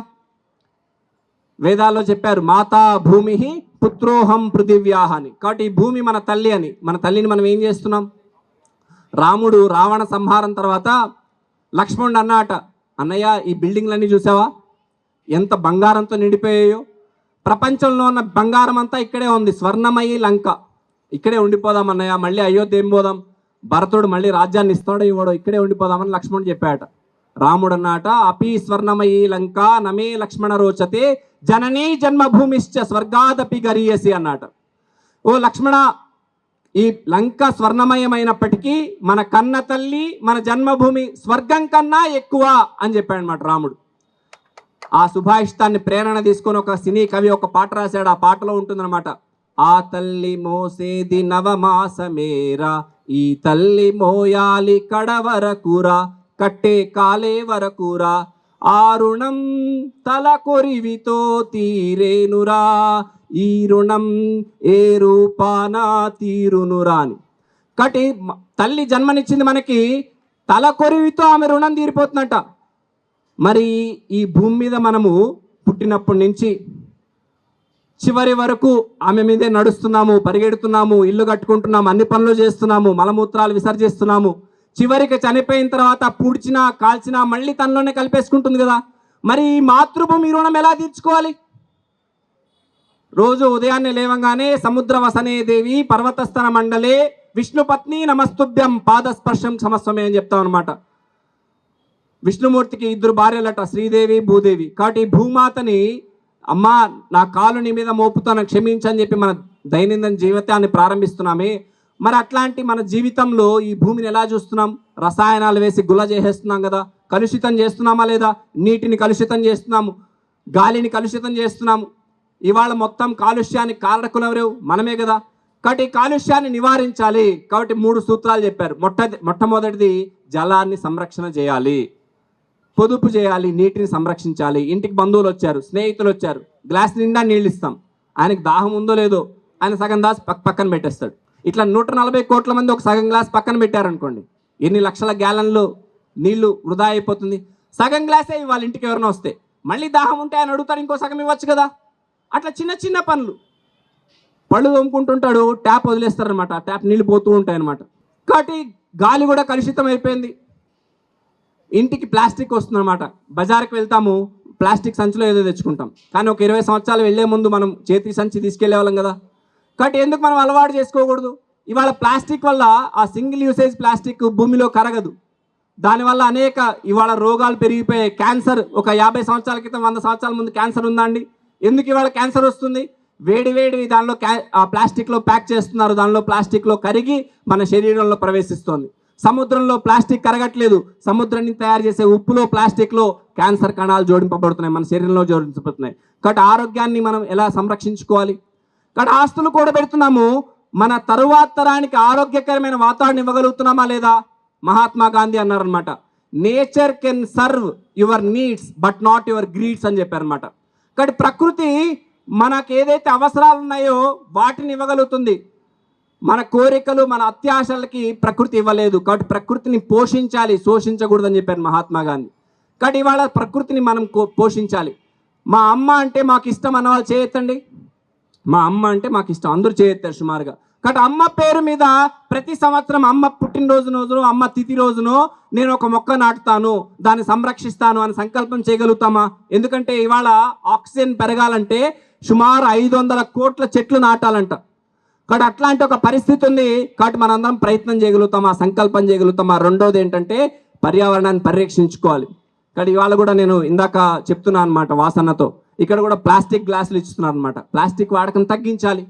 వేదాల్లో చెప్పారు మాతా భూమి పుత్రోహం పృథివ్యాహ అని. కాబట్టి ఈ భూమి మన తల్లి అని. మన తల్లిని మనం ఏం చేస్తున్నాం? రాముడు రావణ సంహారం తర్వాత లక్ష్మణుడు అన్నమాట, అన్నయ్య ఈ బిల్డింగ్లన్నీ చూసావా ఎంత బంగారంతో నిండిపోయాయో, ప్రపంచంలో ఉన్న బంగారం అంతా ఇక్కడే ఉంది, స్వర్ణమయి లంక, ఇక్కడే ఉండిపోదాం అన్నయ్య, మళ్ళీ అయోధ్య ఏం పోదాం, భరతుడు మళ్ళీ రాజ్యాన్ని ఇస్తాడో ఇవ్వడో, ఇక్కడే ఉండిపోదామని లక్ష్మణుడు చెప్పాట. రాముడు అన్నమాట అపి స్వర్ణమయీ లంక నమే లక్ష్మణ రోచతే జననీ జన్మభూమిశ్చ స్వర్గాదపి గరీయసి అన్నట. ఓ లక్ష్మణ, ఈ లంక స్వర్ణమయమైనప్పటికీ మన కన్న తల్లి మన జన్మభూమి స్వర్గం కన్నా ఎక్కువ అని చెప్పాడు అనమాట రాముడు. ఆ సుభాషితాన్ని ప్రేరణ తీసుకొని ఒక సినీ కవి ఒక పాట రాశాడు. ఆ పాటలో ఉంటుందన్నమాట, ఆ తల్లి మోసేది నవమాసమేరా, ఈ తల్లి మోయాలి కడవరకురా, కట్టే కాలే వరకురా, ఆ రుణం తల కొరివితో తీరేనురా, ఈ రుణం ఏ రూపాన తీరునురా అని. కాబట్టి తల్లి జన్మనిచ్చింది మనకి, తల కొరివితో ఆమె రుణం తీరిపోతుందట. మరి ఈ భూమి మీద మనము పుట్టినప్పటి నుంచి చివరి వరకు ఆమె మీదే నడుస్తున్నాము, పరిగెడుతున్నాము, ఇల్లు కట్టుకుంటున్నాము, అన్ని పనులు చేస్తున్నాము, మలమూత్రాలు విసర్జిస్తున్నాము. చివరికి చనిపోయిన తర్వాత పూడ్చినా కాల్చినా మళ్ళీ తనలోనే కలిపేసుకుంటుంది కదా. మరి ఈ మాతృభూమి రుణం ఎలా తీర్చుకోవాలి? రోజు ఉదయాన్నే లేవంగానే సముద్ర వసనే దేవి పర్వతస్థన మండలే విష్ణుపత్ని నమస్తుభ్యం పాదస్పర్శం సమస్వమే అని చెప్తాం అనమాట. విష్ణుమూర్తికి 2 భార్యలట, శ్రీదేవి భూదేవి. కాబట్టి ఈ భూమాతని అమ్మా నా కాలు నీ మీద మోపుతాను క్షమించని చెప్పి మన దైనందిన జీవితాన్ని ప్రారంభిస్తున్నామే. మరి అట్లాంటి మన జీవితంలో ఈ భూమిని ఎలా చూస్తున్నాం? రసాయనాలు వేసి గుల్ల చేసేస్తున్నాం కదా. కలుషితం చేస్తున్నామా లేదా? నీటిని కలుషితం చేస్తున్నాము, గాలిని కలుషితం చేస్తున్నాము. ఇవాళ మొత్తం కాలుష్యానికి కారకులు ఎవరు? మనమే కదా. కాబట్టి కాలుష్యాన్ని నివారించాలి. కాబట్టి 3 సూత్రాలు చెప్పారు. మొట్టమొదటిది జలాన్ని సంరక్షణ చేయాలి, పొదుపు చేయాలి, నీటిని సంరక్షించాలి. ఇంటికి బంధువులు వచ్చారు, స్నేహితులు వచ్చారు, గ్లాస్ నిండా నీళ్ళు ఇస్తాం. ఆయనకు దాహం ఉందో లేదో ఆయన సగం దాసి పక్కన పెట్టేస్తాడు. ఇట్లా 140 కోట్ల మంది ఒక సగం గ్లాస్ పక్కన పెట్టారనుకోండి, ఎన్ని లక్షల గ్యాలన్లు నీళ్లు వృధా అయిపోతుంది. సగం గ్లాసే ఇవాళ ఇంటికి ఎవరైనా వస్తే మళ్ళీ దాహం ఉంటే ఆయన అడుగుతారు, ఇంకో సగం ఇవ్వచ్చు కదా. అట్లా చిన్న చిన్న పనులు. పళ్ళు తోముకుంటుంటాడు, ట్యాప్ వదిలేస్తారనమాట, ట్యాప్ నీళ్ళు పోతూ ఉంటాయి అనమాట. కాబట్టి గాలి కూడా కలుషితం అయిపోయింది. ఇంటికి ప్లాస్టిక్ వస్తుందన్నమాట. బజార్కి వెళ్తాము, ప్లాస్టిక్ సంచిలో ఏదో తెచ్చుకుంటాం. కానీ ఒక 20 సంవత్సరాలు వెళ్లే ముందు మనం చేతి సంచి తీసుకెళ్లే వాళ్ళం కదా. కాబట్టి ఎందుకు మనం అలవాటు చేసుకోకూడదు? ఇవాళ ప్లాస్టిక్ వల్ల ఆ సింగిల్ యూసేజ్ ప్లాస్టిక్ భూమిలో కరగదు. దానివల్ల అనేక ఇవాళ రోగాలు పెరిగిపోయాయి. క్యాన్సర్ ఒక 50 సంవత్సరాల క్రితం 100 సంవత్సరాల ముందు క్యాన్సర్ ఉందా అండి? ఎందుకు ఇవాళ క్యాన్సర్ వస్తుంది? వేడి దానిలో ప్లాస్టిక్లో ప్యాక్ చేస్తున్నారు, దానిలో ప్లాస్టిక్లో కరిగి మన శరీరంలో ప్రవేశిస్తోంది. సముద్రంలో ప్లాస్టిక్ కరగట్లేదు, సముద్రాన్ని తయారు చేసే ఉప్పులో ప్లాస్టిక్లో క్యాన్సర్ కణాలు జోడింపబడుతున్నాయి, మన శరీరంలో జోడించబడుతున్నాయి. కాబట్టి ఆరోగ్యాన్ని మనం ఎలా సంరక్షించుకోవాలి? కాబట్టి ఆస్తులు కూడా పెడుతున్నాము, మన తరువాత తరానికి ఆరోగ్యకరమైన వాతావరణం ఇవ్వగలుగుతున్నామా లేదా? మహాత్మా గాంధీ అన్నారనమాట, nature can serve your needs but not your greeds అని చెప్పారనమాట. కాబట్టి ప్రకృతి మనకు ఏదైతే అవసరాలు ఉన్నాయో వాటిని ఇవ్వగలుగుతుంది. మన కోరికలు మన అత్యాశలకి ప్రకృతి ఇవ్వలేదు. కాబట్టి ప్రకృతిని పోషించాలి, శోషించకూడదని చెప్పారు మహాత్మా గాంధీ. కాబట్టి ఇవాళ ప్రకృతిని మనం పోషించాలి. మా అమ్మ అంటే మాకు ఇష్టం అన్న వాళ్ళు చేయొద్దండి. మా అమ్మ అంటే మాకు ఇష్టం, అందరూ చేయొత్తారు సుమారుగా. కాబట్టి అమ్మ పేరు మీద ప్రతి సంవత్సరం అమ్మ పుట్టినరోజునో అమ్మ తిథి రోజునో నేను ఒక మొక్క నాటుతాను, దాన్ని సంరక్షిస్తాను అని సంకల్పం చేయగలుగుతామా? ఎందుకంటే ఇవాళ ఆక్సిజన్ పెరగాలంటే సుమారు 500 కోట్ల చెట్లు నాటాలంట. కాబట్టి అట్లాంటి ఒక పరిస్థితి ఉంది. కాబట్టి మనందరం ప్రయత్నం చేయగలుగుతామా, సంకల్పం చేయగలుగుతామా? రెండోది ఏంటంటే పర్యావరణాన్ని పరిరక్షించుకోవాలి. కాబట్టి ఇవాళ కూడా నేను ఇందాక చెప్తున్నాను అనమాట వాసనతో, ఇక్కడ కూడా ప్లాస్టిక్ గ్లాసులు ఇస్తున్నారు అనమాట. ప్లాస్టిక్ వాడకం తగ్గించాలి.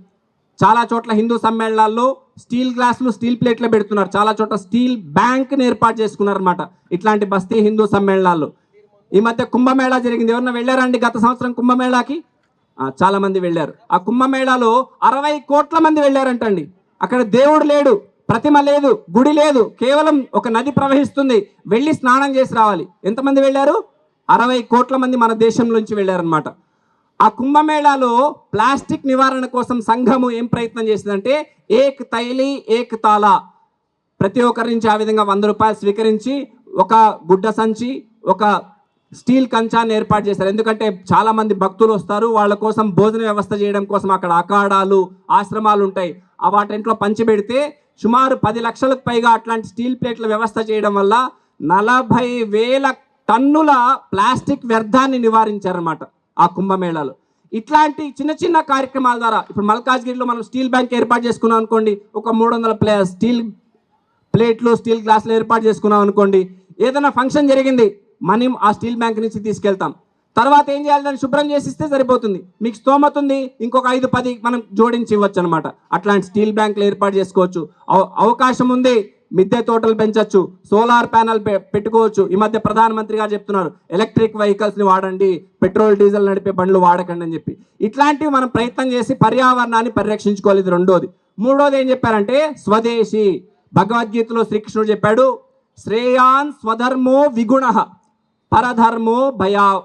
చాలా చోట్ల హిందూ సమ్మేళనాల్లో స్టీల్ గ్లాసులు స్టీల్ ప్లేట్లో పెడుతున్నారు, చాలా చోట్ల స్టీల్ బ్యాంక్ని ఏర్పాటు చేసుకున్నారు అనమాట. ఇట్లాంటి బస్తీ హిందూ సమ్మేళనాల్లో ఈ మధ్య కుంభమేళా జరిగింది. ఎవరన్నా వెళ్ళారండి గత సంవత్సరం కుంభమేళాకి? చాలా మంది వెళ్ళారు. ఆ కుంభమేళాలో 60 కోట్ల మంది వెళ్ళారంటండి. అక్కడ దేవుడు లేడు, ప్రతిమ లేదు, గుడి లేదు, కేవలం ఒక నది ప్రవహిస్తుంది, వెళ్ళి స్నానం చేసి రావాలి. ఎంతమంది వెళ్ళారు? 60 కోట్ల మంది మన దేశం నుంచి వెళ్ళారనమాట. ఆ కుంభమేళాలో ప్లాస్టిక్ నివారణ కోసం సంఘము ఏం ప్రయత్నం చేసిందంటే ఏక్ తైలి ఏక్ తాలా, ప్రతి ఒక్కరి నుంచి ఆ విధంగా 100 రూపాయలు స్వీకరించి ఒక గుడ్డ సంచి, ఒక స్టీల్ కంచాన్ని ఏర్పాటు చేశారు. ఎందుకంటే చాలా మంది భక్తులు వస్తారు, వాళ్ళ కోసం భోజన వ్యవస్థ చేయడం కోసం అక్కడ అఖాడాలు, ఆశ్రమాలు ఉంటాయి. ఆ వాటింట్లో పంచిపెడితే సుమారు 10 లక్షలకు పైగా అట్లాంటి స్టీల్ ప్లేట్ల వ్యవస్థ చేయడం వల్ల 40,000 టన్నుల ప్లాస్టిక్ వ్యర్థాన్ని నివారించారన్నమాట ఆ కుంభమేళాలో. ఇట్లాంటి చిన్న చిన్న కార్యక్రమాల ద్వారా ఇప్పుడు మల్కాజ్గిరిలో మనం స్టీల్ బ్యాంక్ ఏర్పాటు చేసుకున్నాం అనుకోండి, ఒక 300 స్టీల్ ప్లేట్లు, స్టీల్ గ్లాసులు ఏర్పాటు చేసుకున్నాం అనుకోండి, ఏదైనా ఫంక్షన్ జరిగింది, మనం ఆ స్టీల్ బ్యాంక్ నుంచి తీసుకెళ్తాం. తర్వాత ఏం చేయాలి, దాన్ని శుభ్రం చేసి ఇస్తే సరిపోతుంది. మీకు స్తోమత ఉంది, ఇంకొక 5-10 మనం జోడించి ఇవ్వచ్చు అనమాట. అట్లాంటి స్టీల్ బ్యాంకులు ఏర్పాటు చేసుకోవచ్చు. అవకాశం ఉంది, మిద్దె తోటలు పెంచవచ్చు, సోలార్ ప్యానల్ పెట్టుకోవచ్చు. ఈ మధ్య ప్రధానమంత్రి గారు చెప్తున్నారు ఎలక్ట్రిక్ వెహికల్స్ని వాడండి, పెట్రోల్ డీజిల్ నడిపే బండ్లు వాడకండి అని చెప్పి. ఇట్లాంటివి మనం ప్రయత్నం చేసి పర్యావరణాన్ని పరిరక్షించుకోవాలి. ఇది రెండోది. మూడోది ఏం చెప్పారంటే స్వదేశీ. భగవద్గీతలో శ్రీకృష్ణుడు చెప్పాడు, శ్రేయాన్ స్వధర్మో విగుణః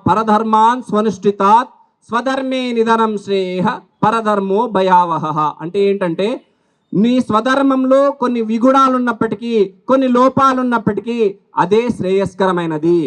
పరధర్మాన్ స్వనుష్ఠితాత్ స్వధర్మే నిధనం శ్రేయ పరధర్మో భయావహ. అంటే ఏంటంటే నీ స్వధర్మంలో కొన్ని విగుణాలు ఉన్నప్పటికీ, కొన్ని లోపాలు ఉన్నప్పటికీ అదే శ్రేయస్కరమైనది.